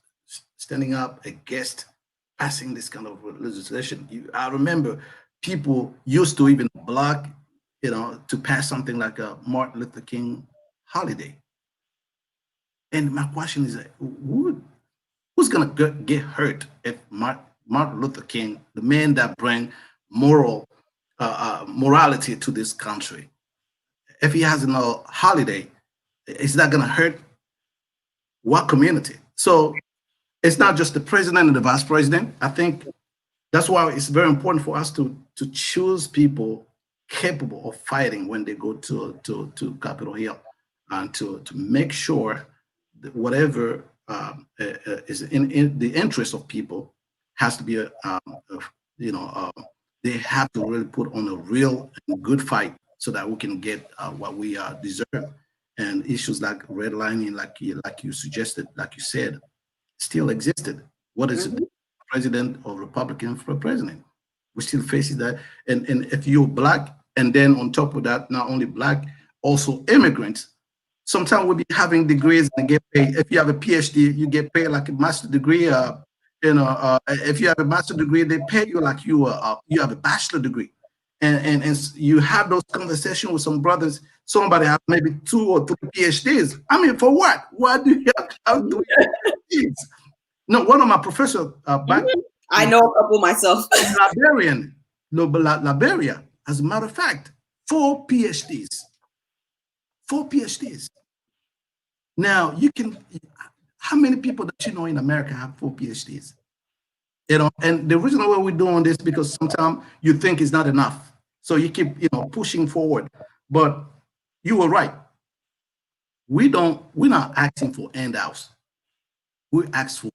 standing up against passing this kind of legislation. I remember people used to even block, to pass something like a Martin Luther King holiday. And my question is, who's going to get hurt if Martin Luther King, the man that bring morality to this country, if he has a holiday, is that going to hurt what community? So it's not just the president and the vice president. I think that's why it's very important for us to choose people capable of fighting when they go to Capitol Hill, and to make sure that whatever is in the interest of people has to be they have to really put on a real and good fight so that we can get what we deserve. And issues like redlining, like you suggested, like you said, still existed. What is it, president or Republican for president? We still face that. And if you're Black, and then on top of that, not only Black, also immigrants, sometimes we'll be having degrees and get paid. If you have a PhD, you get paid like a master degree. If you have a master degree, they pay you like you have a bachelor degree. And you have those conversations with some brothers. Somebody have maybe 2 or 3 PhDs. I mean, for what? Why do you have 3 PhDs? No, one of my professors back. I know a couple myself. Liberia, as a matter of fact, 4 PhDs. 4 PhDs. Now how many people that you know in America have 4 PhDs? And the reason why we're doing this, because sometimes you think it's not enough. So you keep, pushing forward. But you were right. We're not asking for handouts. We ask for,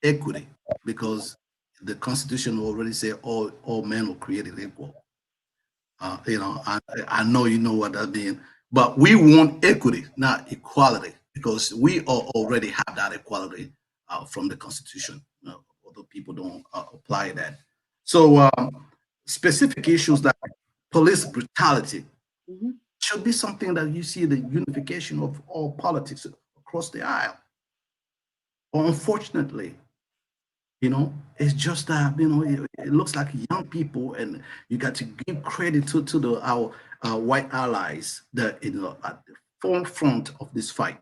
equity, because the Constitution already says all men were created equal. I know you know what that means, but we want equity, not equality, because we already have that equality from the Constitution, although people don't apply that. So specific issues like police brutality should be something that you see the unification of all politics across the aisle. Unfortunately, it's just that, it looks like young people, and you got to give credit to our white allies that, at the forefront of this fight.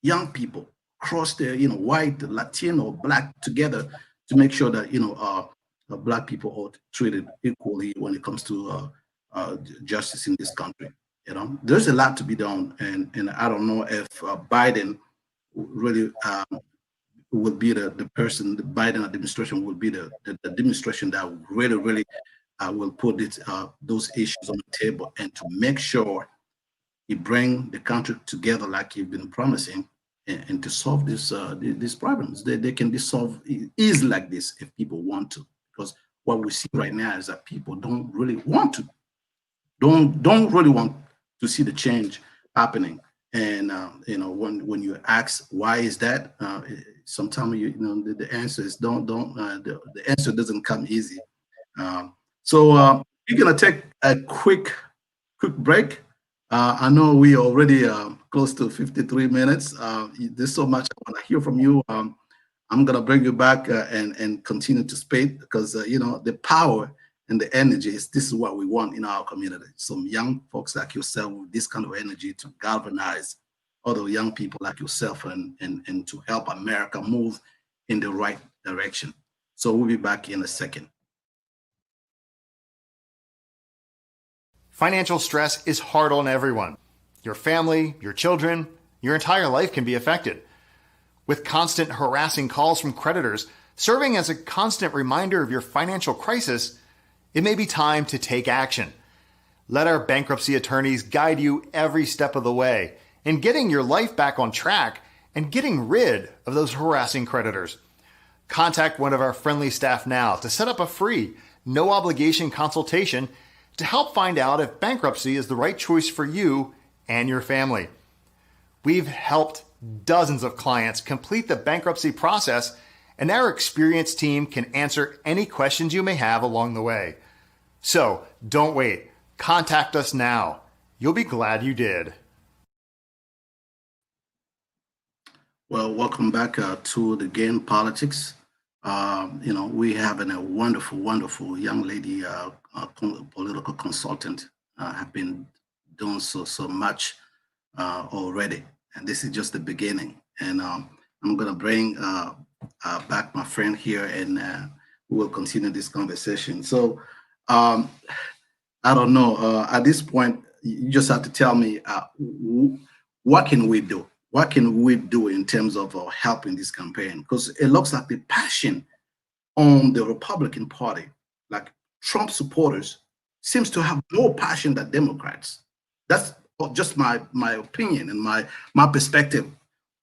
Young people across the, white, Latino, Black together to make sure that, Black people are treated equally when it comes to justice in this country. There's a lot to be done, and I don't know if Biden really will be the person. The Biden administration will be the administration that really will put those issues on the table, and to make sure he bring the country together like he's been promising, and to solve these problems. They can be solved easily like this if people want to, because what we see right now is that people don't really want to, don't really want to see the change happening. And when you ask why is that, sometimes the answer is the answer doesn't come easy. So we're gonna take a quick break. I know we already close to 53 minutes. There's so much I want to hear from you. I'm gonna bring you back and continue to speak, because the power and the energy this is what we want in our community. Some young folks like yourself with this kind of energy to galvanize other young people like yourself and to help America move in the right direction. So we'll be back in a second. Financial stress is hard on everyone. Your family, your children, your entire life can be affected. With constant harassing calls from creditors serving as a constant reminder of your financial crisis, it may be time to take action. Let our bankruptcy attorneys guide you every step of the way in getting your life back on track and getting rid of those harassing creditors. Contact one of our friendly staff now to set up a free, no obligation consultation to help find out if bankruptcy is the right choice for you and your family. We've helped dozens of clients complete the bankruptcy process, and our experienced team can answer any questions you may have along the way. So don't wait. Contact us now. You'll be glad you did. Well, welcome back to the GAN Politics. We have a wonderful, wonderful young lady, political consultant, have been doing so much already. And this is just the beginning. And I'm going to bring back my friend here, and we will continue this conversation. So I don't know, at this point, you just have to tell me, what can we do? What can we do in terms of helping this campaign? Because it looks like the passion on the Republican Party, like Trump supporters, seems to have more passion than Democrats. That's just my opinion and my perspective.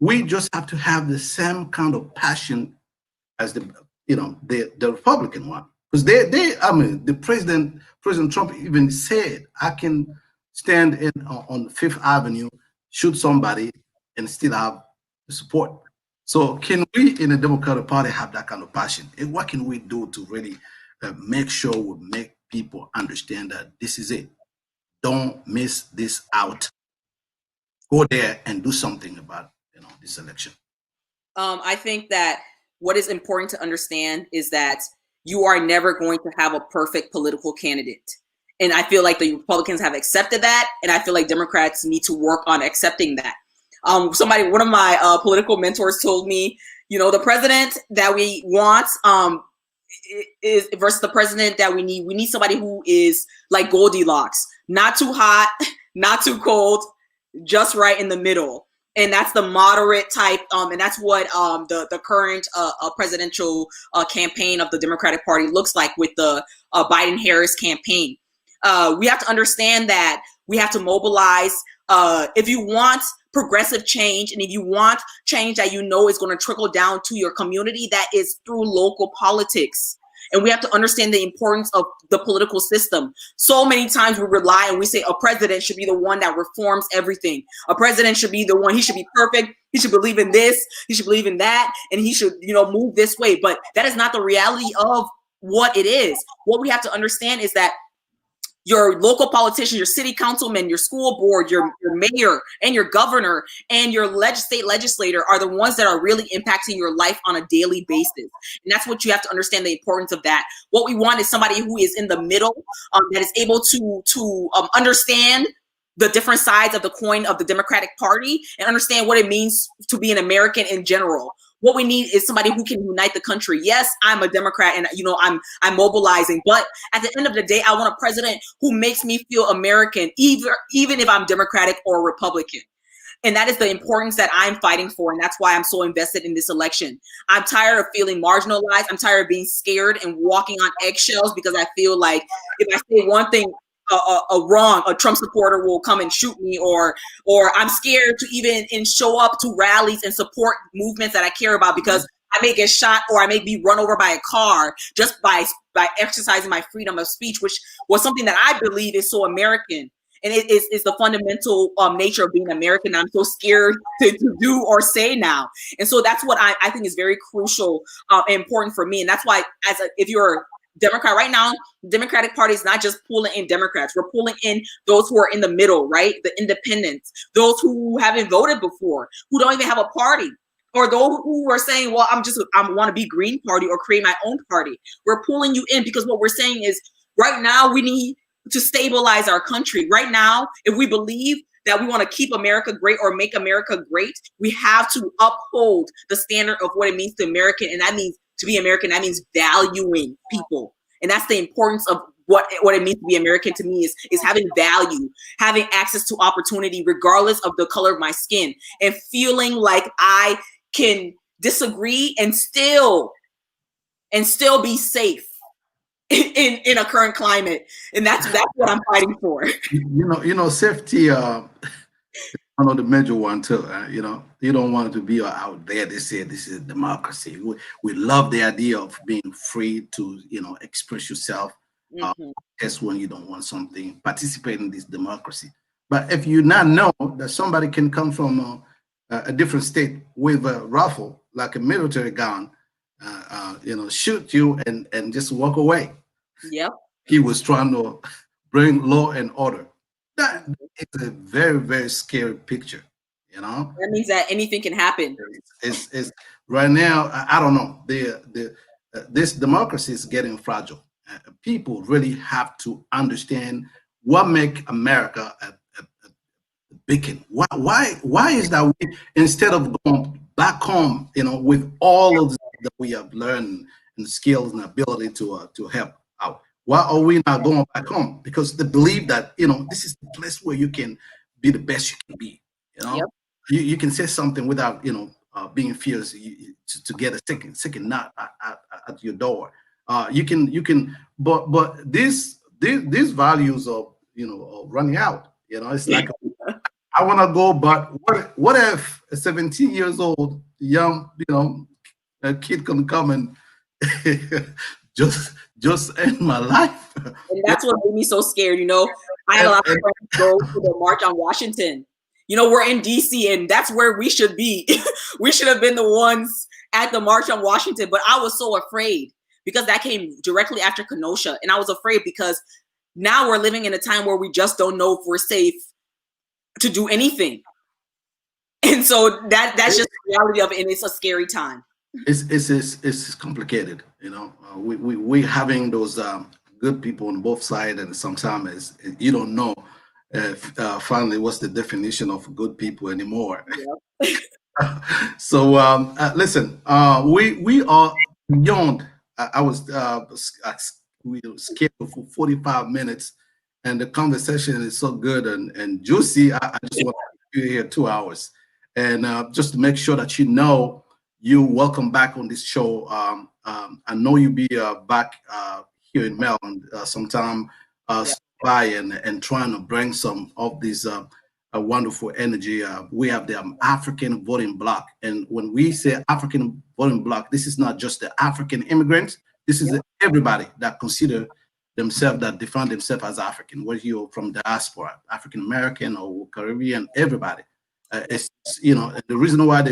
We just have to have the same kind of passion as the Republican one. Because the President Trump even said, I can stand on Fifth Avenue, shoot somebody, and still have the support. So can we in the Democratic Party have that kind of passion? And what can we do to really make sure we make people understand that this is it? Don't miss this out. Go there and do something about this election. I think that what is important to understand is that you are never going to have a perfect political candidate. And I feel like the Republicans have accepted that. And I feel like Democrats need to work on accepting that. One of my political mentors told me, the president that we want is versus the president that we need. We need somebody who is like Goldilocks, not too hot, not too cold, just right in the middle. And that's the moderate type. And that's what the current presidential campaign of the Democratic Party looks like with the Biden-Harris campaign. We have to understand that we have to mobilize. If you want progressive change, and if you want change that is going to trickle down to your community, that is through local politics. And we have to understand the importance of the political system. So many times we rely and we say a president should be the one that reforms everything. A president should be the one, he should be perfect. He should believe in this, he should believe in that, and he should, move this way. But that is not the reality of what it is. What we have to understand is that your local politician, your city councilman, your school board, your mayor, and your governor, and your state legislator are the ones that are really impacting your life on a daily basis. And that's what you have to understand, the importance of that. What we want is somebody who is in the middle, that is able to understand the different sides of the coin of the Democratic Party and understand what it means to be an American in general. What we need is somebody who can unite the country. Yes, I'm a Democrat and I'm mobilizing, but at the end of the day, I want a president who makes me feel American, even if I'm Democratic or Republican. And that is the importance that I'm fighting for. And that's why I'm so invested in this election. I'm tired of feeling marginalized. I'm tired of being scared and walking on eggshells because I feel like if I say one thing wrong, a Trump supporter will come and shoot me, or I'm scared to even show up to rallies and support movements that I care about because I may get shot or I may be run over by a car just by exercising my freedom of speech, which was something that I believe is so American. And it is the fundamental nature of being American. I'm so scared to do or say now. And so that's what I think is very crucial and important for me. And that's why if you're Democrat right now, Democratic Party is not just pulling in Democrats. We're pulling in those who are in the middle, right? The independents, those who haven't voted before, who don't even have a party, or those who are saying, well, I want to be Green Party or create my own party. We're pulling you in because what we're saying is right now we need to stabilize our country. Right now, if we believe that we want to keep America great or make America great, we have to uphold the standard of what it means to American, and that means to be American, that means valuing people. And that's the importance of what it means to be American to me is having value, having access to opportunity, regardless of the color of my skin, and feeling like I can disagree and still be safe in a current climate. And that's what I'm fighting for. Safety, one of the major one too. You don't want to be out there. They say this is democracy. We love the idea of being free to express yourself That's when you don't want something, participate in this democracy. But if you not know that somebody can come from a different state with a rifle, like a military gun, shoot you and just walk away. Yep. He was trying to bring law and order. That is a very, very scary picture. That means that anything can happen. It's right now. I don't know. This democracy is getting fragile. People really have to understand what makes America a beacon. Why is that we, instead of going back home, with all of that we have learned and skills and ability to help out, why are we not going back home? Because they believe that this is the place where you can be the best you can be. Yep. You can say something without being fierce to get a second knock at your door. You can, but these values of running out. It's like I want to go, but what if a 17 years old young a kid can come and just end my life? And that's what made me so scared. I had a lot of friends go to the March on Washington. We're in D.C. and that's where we should be. We should have been the ones at the March on Washington, but I was so afraid because that came directly after Kenosha. And I was afraid because now we're living in a time where we just don't know if we're safe to do anything. And so that's just the reality of it. And it's a scary time. It's complicated. We having those good people on both sides, and sometimes you don't know finally what's the definition of good people anymore. Yep. So listen, we are beyond. We were scheduled for 45 minutes, and the conversation is so good and juicy. I just want to be here 2 hours, and just to make sure that you're welcome back on this show. I know you'll be back here in Maryland sometime. By and trying to bring some of these wonderful energy. We have the African voting bloc, and when we say African voting bloc, this is not just the African immigrants. This is everybody that consider themselves, that define themselves as African, whether you're from diaspora, African American or Caribbean, everybody. It's the reason why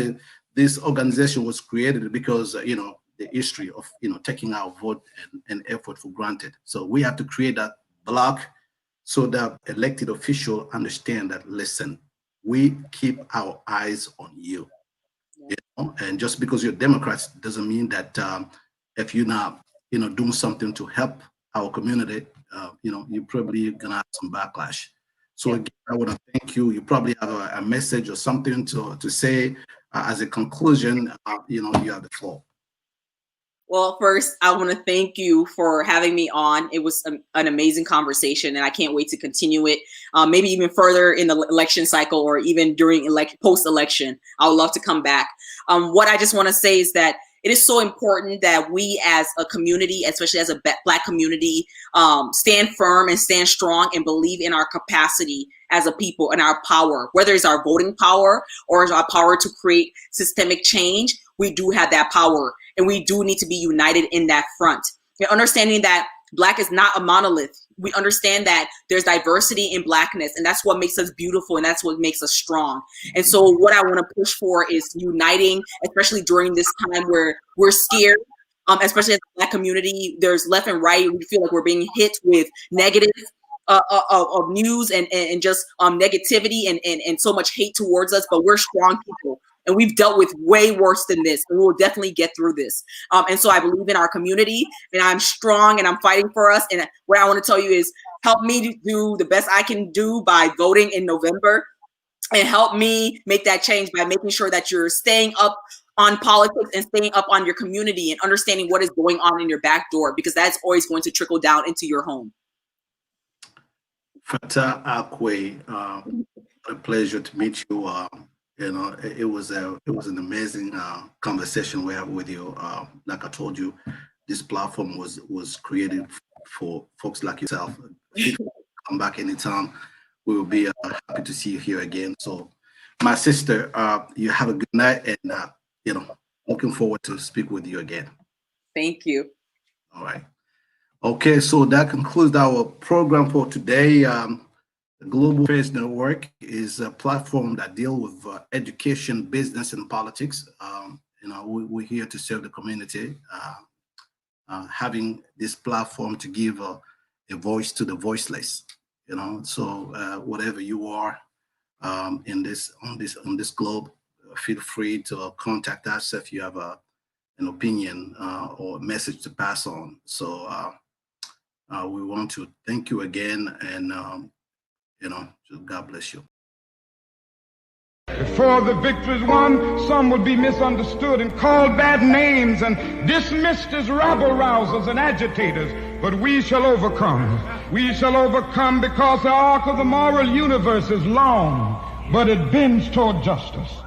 this organization was created because the history of taking our vote and effort for granted. So we have to create that bloc so that elected officials understand that, listen, we keep our eyes on you. And just because you're Democrats doesn't mean that if you're not doing something to help our community, you're probably gonna have some backlash. So again, I want to thank you. You probably have a message or something to say as a conclusion. You have the floor. Well, first, I want to thank you for having me on. It was an amazing conversation, and I can't wait to continue it, maybe even further in the election cycle or even during post-election. I would love to come back. What I just want to say is that it is so important that we as a community, especially as a Black community, stand firm and stand strong and believe in our capacity as a people and our power, whether it's our voting power or it's our power to create systemic change. We do have that power, and we do need to be united in that front. And understanding that Black is not a monolith. We understand that there's diversity in Blackness, and that's what makes us beautiful, and that's what makes us strong. And so what I want to push for is uniting, especially during this time where we're scared, especially as a Black community. There's left and right. We feel like we're being hit with negative of news and just negativity and so much hate towards us, but we're strong people. And we've dealt with way worse than this, and we'll definitely get through this. And so I believe in our community, and I'm strong, and I'm fighting for us. And what I want to tell you is help me do the best I can do by voting in November, and help me make that change by making sure that you're staying up on politics and staying up on your community and understanding what is going on in your back door, because that's always going to trickle down into your home. Fata Acquoi, a pleasure to meet you. It was an amazing conversation we had with you. Like I told you, this platform was created for folks like yourself. Come back anytime. We will be happy to see you here again. So, my sister, you have a good night, and looking forward to speak with you again. Thank you. All right. Okay, so that concludes our program for today. The Global Affairs Network is a platform that deals with education, business, and politics. We're here to serve the community, having this platform to give a voice to the voiceless. So whatever you are on this globe, feel free to contact us if you have an opinion or a message to pass on. So we want to thank you again, and God bless you. Before the victory is won, some would be misunderstood and called bad names and dismissed as rabble-rousers and agitators. But we shall overcome. We shall overcome because the arc of the moral universe is long, but it bends toward justice.